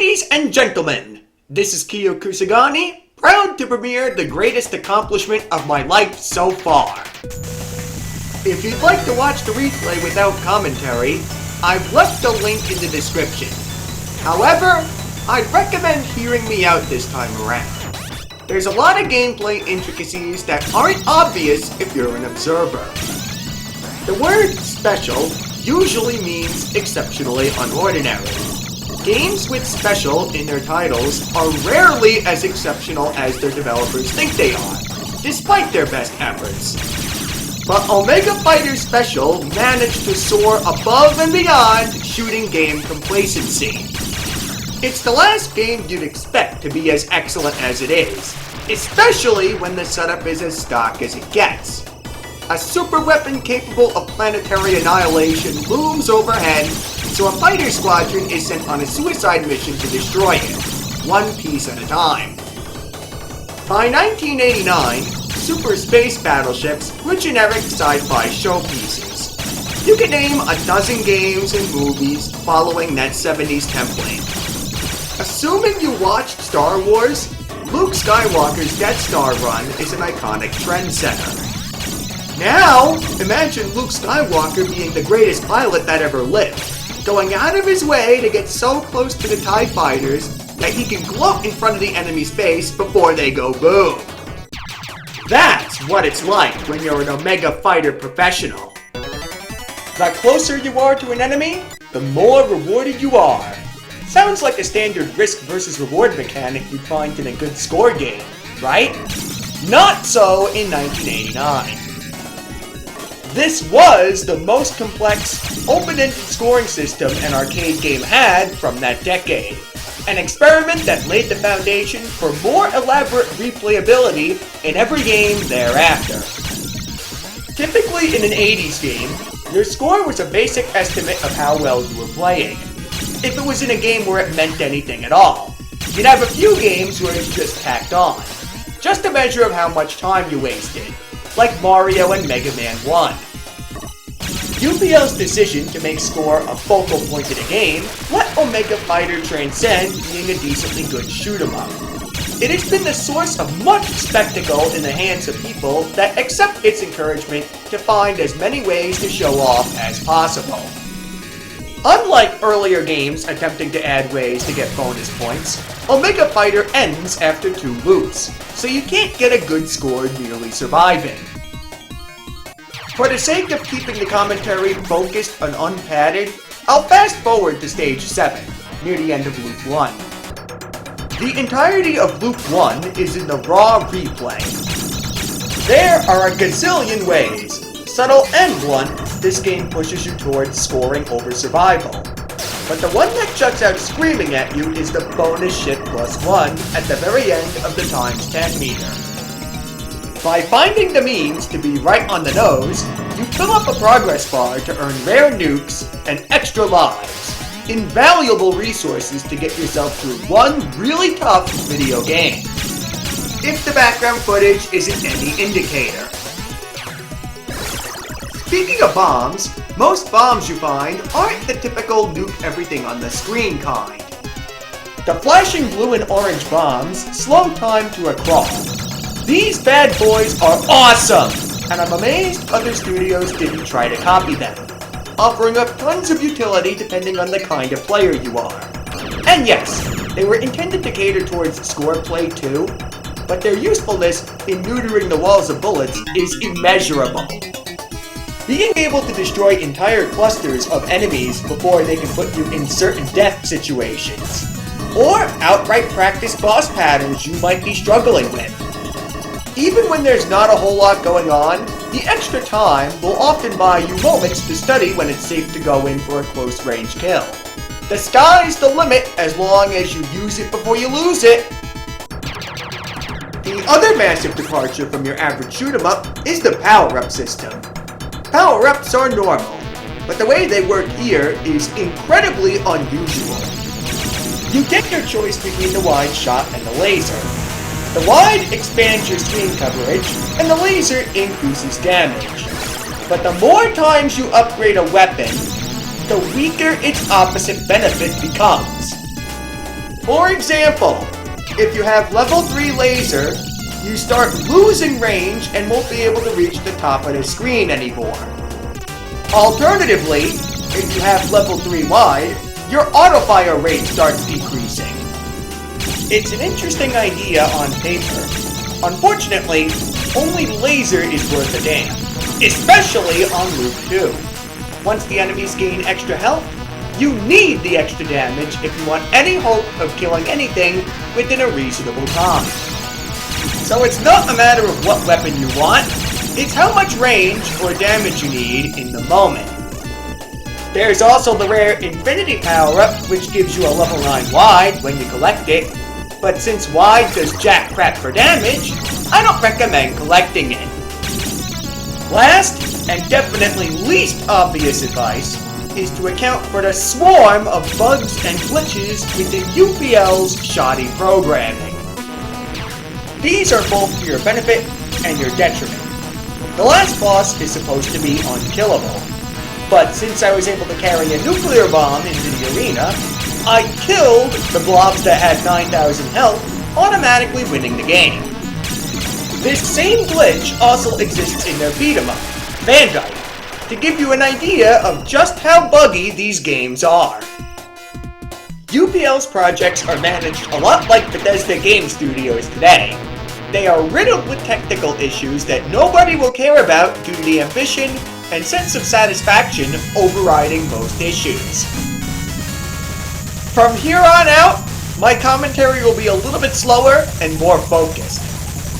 Ladies and gentlemen, this is Kiyo Kusagani, proud to premiere the greatest accomplishment of my life so far. If you'd like to watch the replay without commentary, I've left a link in the description. However, I'd recommend hearing me out this time around. There's a lot of gameplay intricacies that aren't obvious if you're an observer. The word special usually means exceptionally unordinary. Games with special in their titles are rarely as exceptional as their developers think they are, despite their best efforts. But Omega Fighter Special managed to soar above and beyond shooting game complacency. It's the last game you'd expect to be as excellent as it is, especially when the setup is as stock as it gets. A super weapon capable of planetary annihilation looms overhead, so a fighter squadron is sent on a suicide mission to destroy it, one piece at a time. By 1989, super space battleships were generic sci-fi showpieces. You could name a dozen games and movies following that 70s template. Assuming you watched Star Wars, Luke Skywalker's Death Star run is an iconic trendsetter. Now, imagine Luke Skywalker being the greatest pilot that ever lived, going out of his way to get so close to the TIE fighters that he can gloat in front of the enemy's face before they go boom. That's what it's like when you're an Omega Fighter professional. The closer you are to an enemy, the more rewarded you are. Sounds like a standard risk versus reward mechanic you'd find in a good score game, right? Not so in 1989. This was the most complex, open-ended scoring system an arcade game had from that decade. An experiment that laid the foundation for more elaborate replayability in every game thereafter. Typically in an 80s game, your score was a basic estimate of how well you were playing. If it was in a game where it meant anything at all. You'd have a few games where it's just tacked on. Just a measure of how much time you wasted, like Mario and Mega Man 1. UPL's decision to make score a focal point in a game let Omega Fighter transcend being a decently good shoot-'em-up. It has been the source of much spectacle in the hands of people that accept its encouragement to find as many ways to show off as possible. Unlike earlier games attempting to add ways to get bonus points, Omega Fighter ends after 2 loops, so you can't get a good score merely surviving. For the sake of keeping the commentary focused and unpadded, I'll fast forward to stage 7, near the end of loop 1. The entirety of loop 1 is in the raw replay. There are a gazillion ways, subtle and blunt, this game pushes you towards scoring over survival. But the one that juts out screaming at you is the bonus shit +1 at the very end of the ×10 meter. By finding the means to be right on the nose, you fill up a progress bar to earn rare nukes and extra lives, invaluable resources to get yourself through one really tough video game. If the background footage isn't any indicator. Speaking of bombs, most bombs you find aren't the typical nuke everything on the screen kind. The flashing blue and orange bombs slow time to a crawl. These bad boys are awesome, and I'm amazed other studios didn't try to copy them, offering up tons of utility depending on the kind of player you are. And yes, they were intended to cater towards score play too, but their usefulness in neutering the walls of bullets is immeasurable. Being able to destroy entire clusters of enemies before they can put you in certain death situations, or outright practice boss patterns you might be struggling with. Even when there's not a whole lot going on, the extra time will often buy you moments to study when it's safe to go in for a close-range kill. The sky's the limit as long as you use it before you lose it. The other massive departure from your average shoot-'em-up is the power-up system. Power-ups are normal, but the way they work here is incredibly unusual. You get your choice between the wide shot and the laser. The wide expands your screen coverage, and the laser increases damage. But the more times you upgrade a weapon, the weaker its opposite benefit becomes. For example, if you have level 3 laser, you start losing range and won't be able to reach the top of the screen anymore. Alternatively, if you have level 3 wide, your auto-fire rate starts decreasing. It's an interesting idea on paper. Unfortunately, only laser is worth a damn, especially on Loop 2. Once the enemies gain extra health, you need the extra damage if you want any hope of killing anything within a reasonable time. So it's not a matter of what weapon you want, it's how much range or damage you need in the moment. There's also the rare Infinity power-up, which gives you a level 9 wide when you collect it, but since wide does jack crap for damage, I don't recommend collecting it. Last, and definitely least obvious advice, is to account for the swarm of bugs and glitches within UPL's shoddy programming. These are both to your benefit and your detriment. The last boss is supposed to be unkillable, but since I was able to carry a nuclear bomb into the arena, I killed the blobs that had 9,000 health, automatically winning the game. This same glitch also exists in their beat-em-up, Bandite, to give you an idea of just how buggy these games are. UPL's projects are managed a lot like Bethesda Game Studios today. They are riddled with technical issues that nobody will care about due to the ambition and sense of satisfaction overriding most issues. From here on out, my commentary will be a little bit slower and more focused.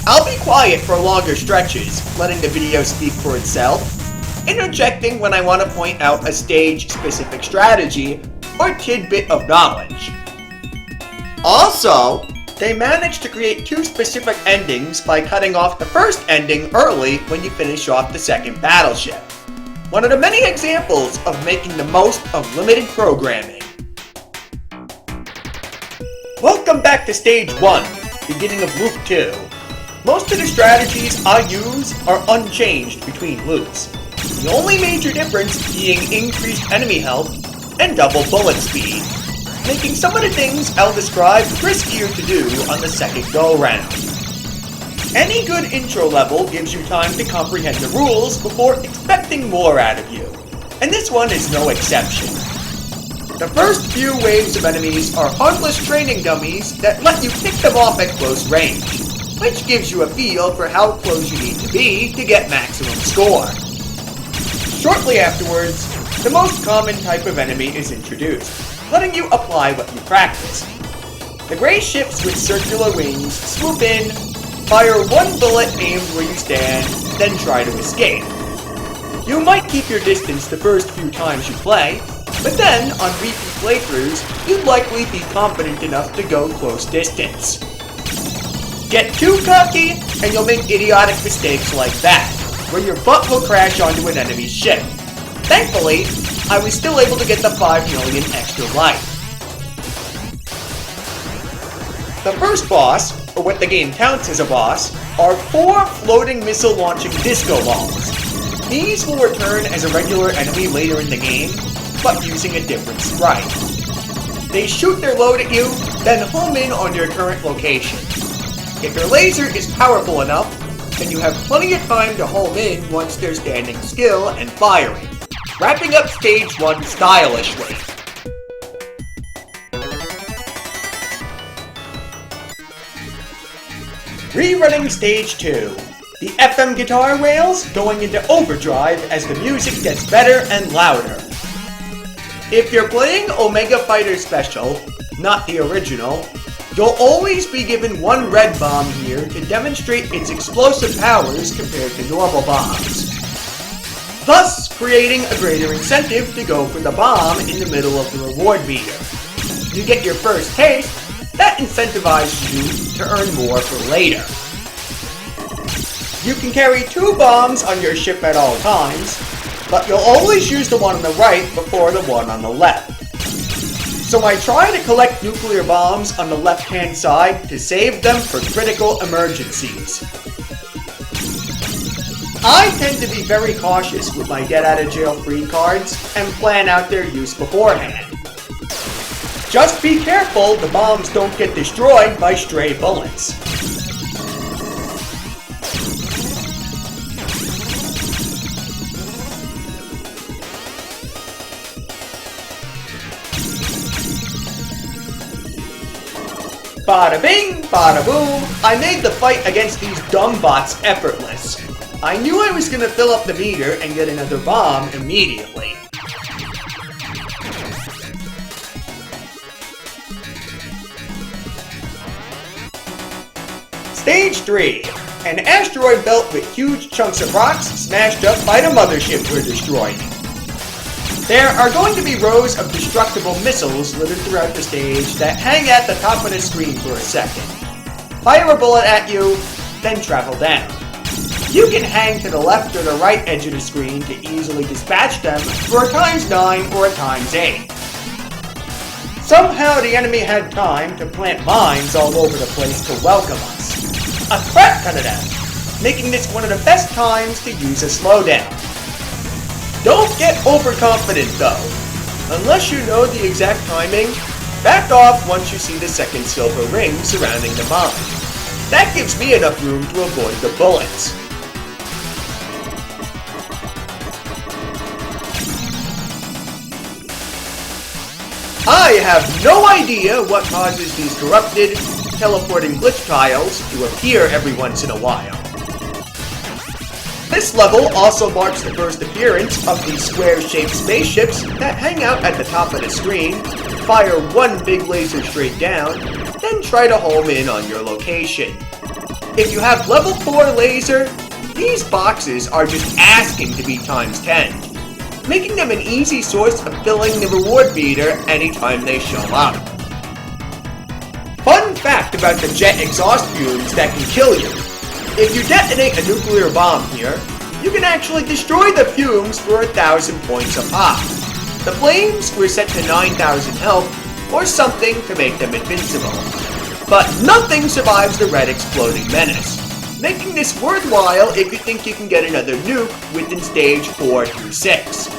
I'll be quiet for longer stretches, letting the video speak for itself, interjecting when I want to point out a stage-specific strategy or tidbit of knowledge. Also, they managed to create 2 specific endings by cutting off the first ending early when you finish off the second battleship. One of the many examples of making the most of limited programming. Welcome back to Stage 1, beginning of Loop 2. Most of the strategies I use are unchanged between loops. The only major difference being increased enemy health and double bullet speed, making some of the things I'll describe riskier to do on the second go-round. Any good intro level gives you time to comprehend the rules before expecting more out of you, and this one is no exception. The first few waves of enemies are harmless training dummies that let you pick them off at close range, which gives you a feel for how close you need to be to get maximum score. Shortly afterwards, the most common type of enemy is introduced, letting you apply what you practice. The gray ships with circular wings swoop in, fire one bullet aimed where you stand, then try to escape. You might keep your distance the first few times you play, but then, on repeat playthroughs, you'd likely be confident enough to go close distance. Get too cocky, and you'll make idiotic mistakes like that, where your butt will crash onto an enemy's ship. Thankfully, I was still able to get the 5 million extra life. The first boss, or what the game counts as a boss, are 4 floating missile launching disco balls. These will return as a regular enemy later in the game, but using a different sprite. They shoot their load at you, then home in on your current location. If your laser is powerful enough, then you have plenty of time to home in once they're standing still and firing, wrapping up Stage 1 stylishly. Rerunning Stage 2. The FM guitar rails going into overdrive as the music gets better and louder. If you're playing Omega Fighter Special, not the original, you'll always be given 1 red bomb here to demonstrate its explosive powers compared to normal bombs, thus creating a greater incentive to go for the bomb in the middle of the reward meter. You get your first taste, that incentivizes you to earn more for later. You can carry 2 bombs on your ship at all times, but you'll always use the one on the right before the one on the left. So I try to collect nuclear bombs on the left-hand side to save them for critical emergencies. I tend to be very cautious with my get-out-of-jail-free cards and plan out their use beforehand. Just be careful the bombs don't get destroyed by stray bullets. Bada bing, bada boom, I made the fight against these dumb bots effortless. I knew I was gonna fill up the meter and get another bomb immediately. Stage 3. An asteroid belt with huge chunks of rocks smashed up by the mothership we're destroying. There are going to be rows of destructible missiles littered throughout the stage that hang at the top of the screen for a second. Fire a bullet at you, then travel down. You can hang to the left or the right edge of the screen to easily dispatch them for a ×9 or a ×8. Somehow the enemy had time to plant mines all over the place to welcome us. A crap ton of them, making this one of the best times to use a slowdown. Don't get overconfident though. Unless you know the exact timing, back off once you see the second silver ring surrounding the mine. That gives me enough room to avoid the bullets. I have no idea what causes these corrupted, teleporting glitch tiles to appear every once in a while. This level also marks the first appearance of these square-shaped spaceships that hang out at the top of the screen, fire one big laser straight down, then try to home in on your location. If you have level 4 laser, these boxes are just asking to be ×10, making them an easy source of filling the reward meter anytime they show up. Fun fact about the jet exhaust fumes that can kill you. If you detonate a nuclear bomb here, you can actually destroy the fumes for 1,000 points a pop. The flames were set to 9,000 health, or something to make them invincible. But nothing survives the red exploding menace, making this worthwhile if you think you can get another nuke within stage 4 through 6.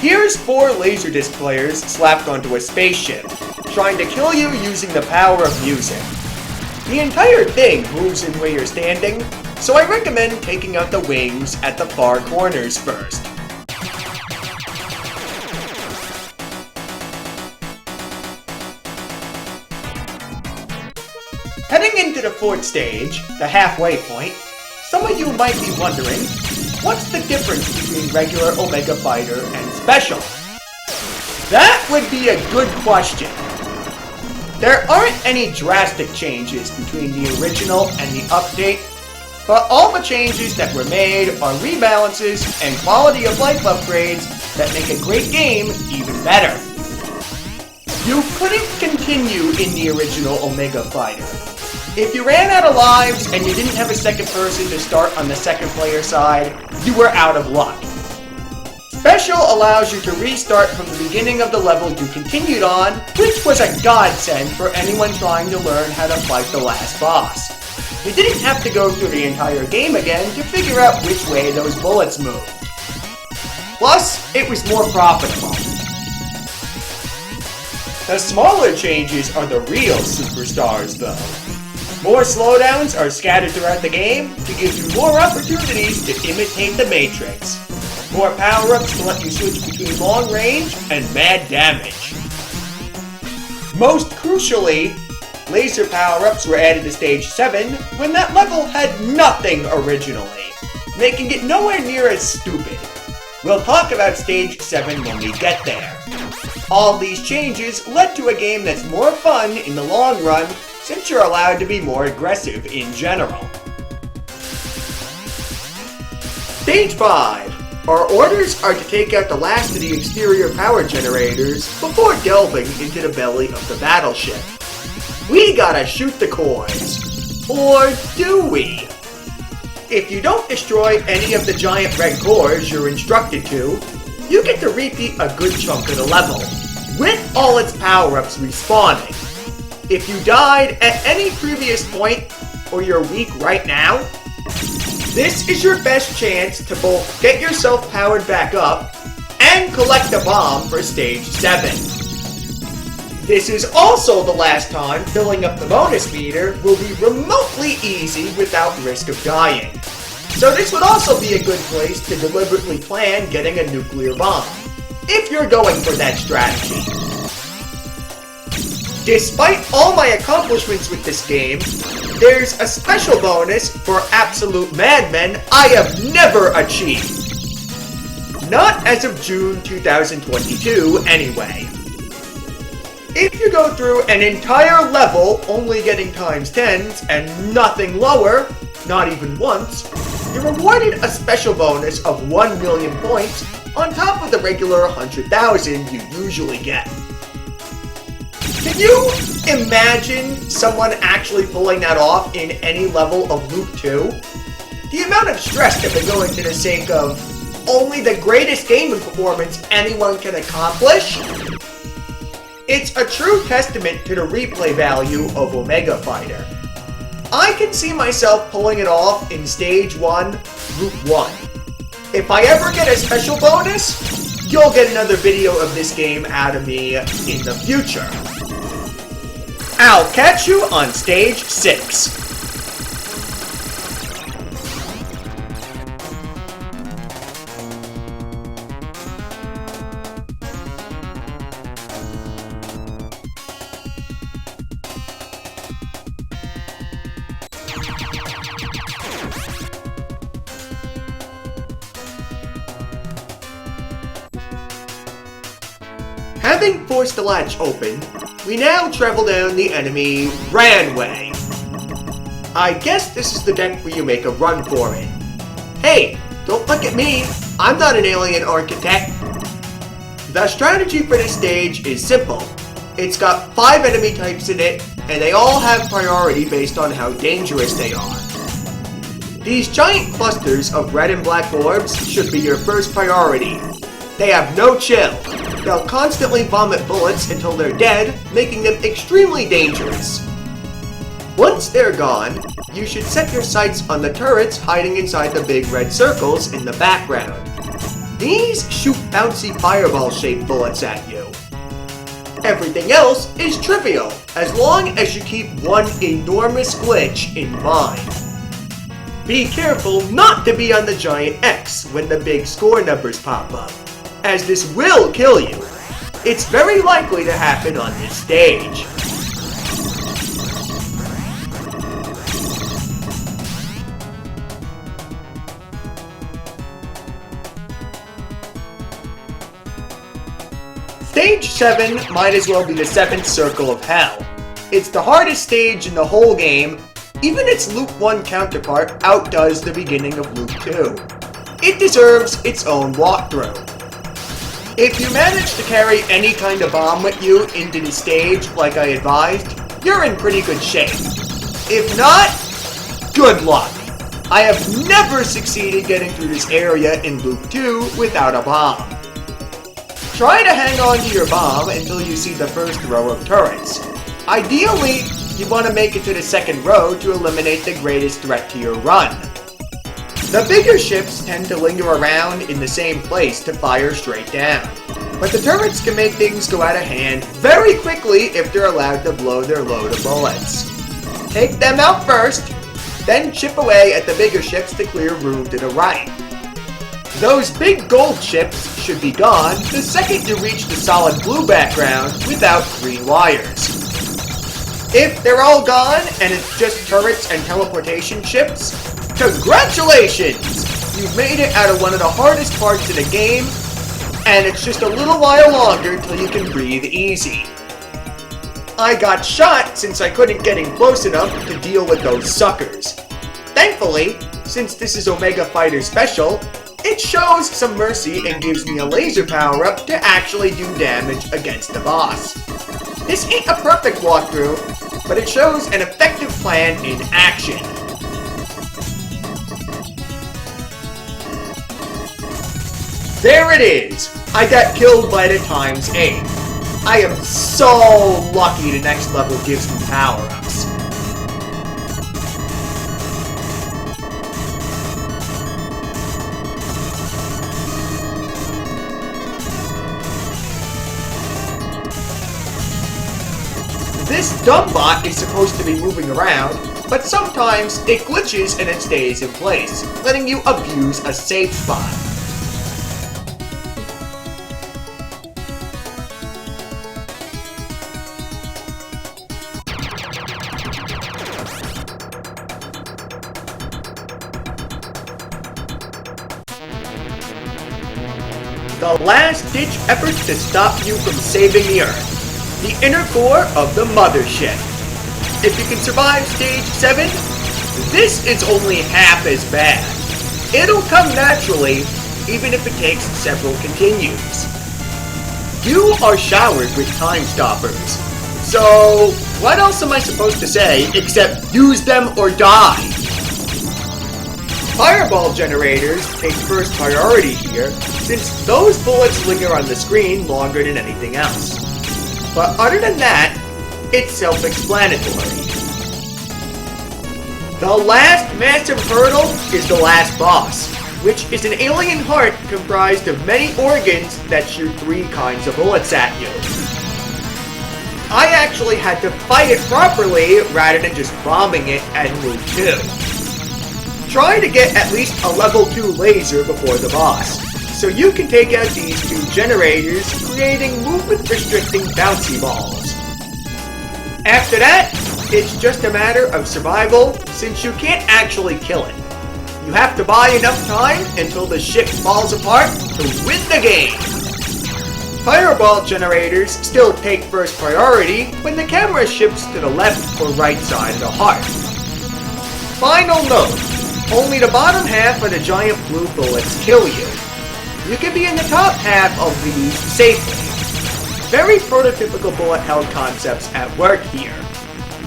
Here's 4 laser disc players slapped onto a spaceship, trying to kill you using the power of music. The entire thing moves in where you're standing, so I recommend taking out the wings at the far corners first. Heading into the 4th stage, the halfway point, some of you might be wondering, what's the difference between regular Omega Fighter and Special? That would be a good question. There aren't any drastic changes between the original and the update, but all the changes that were made are rebalances and quality of life upgrades that make a great game even better. You couldn't continue in the original Omega Fighter. If you ran out of lives and you didn't have a second person to start on the second player side, you were out of luck. Special allows you to restart from the beginning of the level you continued on, which was a godsend for anyone trying to learn how to fight the last boss. You didn't have to go through the entire game again to figure out which way those bullets moved. Plus, it was more profitable. The smaller changes are the real superstars though. More slowdowns are scattered throughout the game to give you more opportunities to imitate the Matrix. More power-ups to let you switch between long range and mad damage. Most crucially, laser power-ups were added to Stage 7 when that level had nothing originally, making it nowhere near as stupid. We'll talk about Stage 7 when we get there. All these changes led to a game that's more fun in the long run since you're allowed to be more aggressive in general. Stage 5. Our orders are to take out the last of the exterior power generators before delving into the belly of the battleship. We gotta shoot the cores. Or do we? If you don't destroy any of the giant red cores you're instructed to, you get to repeat a good chunk of the level. with all its power-ups respawning. If you died at any previous point, or you're weak right now, this is your best chance to both get yourself powered back up and collect a bomb for Stage 7. This is also the last time filling up the bonus meter will be remotely easy without risk of dying. So this would also be a good place to deliberately plan getting a nuclear bomb, if you're going for that strategy. Despite all my accomplishments with this game, there's a special bonus for absolute madmen I have never achieved. Not as of June 2022, anyway. If you go through an entire level only getting times 10s and nothing lower, not even once, you're awarded a special bonus of 1 million points on top of the regular 100,000 you usually get. Can you imagine someone actually pulling that off in any level of Loop 2? The amount of stress that would go into the sake of only the greatest gaming performance anyone can accomplish? It's a true testament to the replay value of Omega Fighter. I can see myself pulling it off in Stage 1, Loop 1. If I ever get a special bonus, you'll get another video of this game out of me in the future. I'll catch you on Stage 6. Having forced the latch open, we now travel down the enemy Ranway. I guess this is the deck where you make a run for it. Hey, don't look at me, I'm not an alien architect. The strategy for this stage is simple. It's got 5 enemy types in it, and they all have priority based on how dangerous they are. These giant clusters of red and black orbs should be your first priority. They have no chill. They'll constantly vomit bullets until they're dead, making them extremely dangerous. Once they're gone, you should set your sights on the turrets hiding inside the big red circles in the background. These shoot bouncy fireball-shaped bullets at you. Everything else is trivial, as long as you keep one enormous glitch in mind. Be careful not to be on the giant X when the big score numbers pop up, as this will kill you. It's very likely to happen on this stage. Stage 7 might as well be the 7th circle of hell. It's the hardest stage in the whole game. Even its Loop 1 counterpart outdoes the beginning of Loop 2. It deserves its own walkthrough. If you manage to carry any kind of bomb with you into the stage like I advised, you're in pretty good shape. If not, good luck. I have never succeeded getting through this area in Loop 2 without a bomb. Try to hang on to your bomb until you see the first row of turrets. Ideally, you want to make it to the second row to eliminate the greatest threat to your run. The bigger ships tend to linger around in the same place to fire straight down, but the turrets can make things go out of hand very quickly if they're allowed to blow their load of bullets. Take them out first, then chip away at the bigger ships to clear room to the right. Those big gold ships should be gone the second you reach the solid blue background without green wires. If they're all gone and it's just turrets and teleportation ships, congratulations! You've made it out of one of the hardest parts of the game, and it's just a little while longer till you can breathe easy. I got shot since I couldn't get in close enough to deal with those suckers. Thankfully, since this is Omega Fighter Special, it shows some mercy and gives me a laser power-up to actually do damage against the boss. This ain't a perfect walkthrough, but it shows an effective plan in action. There it is! I got killed by the ×8. I am so lucky the next level gives me power-ups. This dumb bot is supposed to be moving around, but sometimes it glitches and it stays in place, letting you abuse a safe spot. The last-ditch effort to stop you from saving the Earth. The inner core of the mothership. If you can survive stage 7, this is only half as bad. It'll come naturally, even if it takes several continues. You are showered with time stoppers. So, what else am I supposed to say except use them or die? Fireball generators take first priority here, since those bullets linger on the screen longer than anything else. But other than that, it's self-explanatory. The last massive hurdle is the last boss, which is an alien heart comprised of many organs that shoot 3 kinds of bullets at you. I actually had to fight it properly rather than just bombing it at move 2. Try to get at least a level 2 laser before the boss, so you can take out these 2 generators, creating movement-restricting bouncy balls. After that, it's just a matter of survival, since you can't actually kill it. You have to buy enough time until the ship falls apart to win the game. Fireball generators still take first priority when the camera shifts to the left or right side of the heart. Final note, only the bottom half of the giant blue bullets kill you. You can be in the top half of these safely. Very prototypical bullet hell concepts at work here.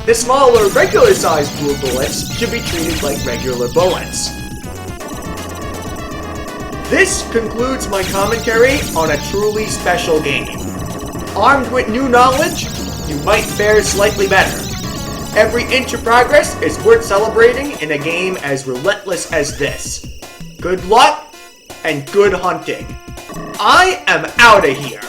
The smaller, regular-sized blue bullets should be treated like regular bullets. This concludes my commentary on a truly special game. Armed with new knowledge, you might fare slightly better. Every inch of progress is worth celebrating in a game as relentless as this. Good luck and good hunting. I am out of here.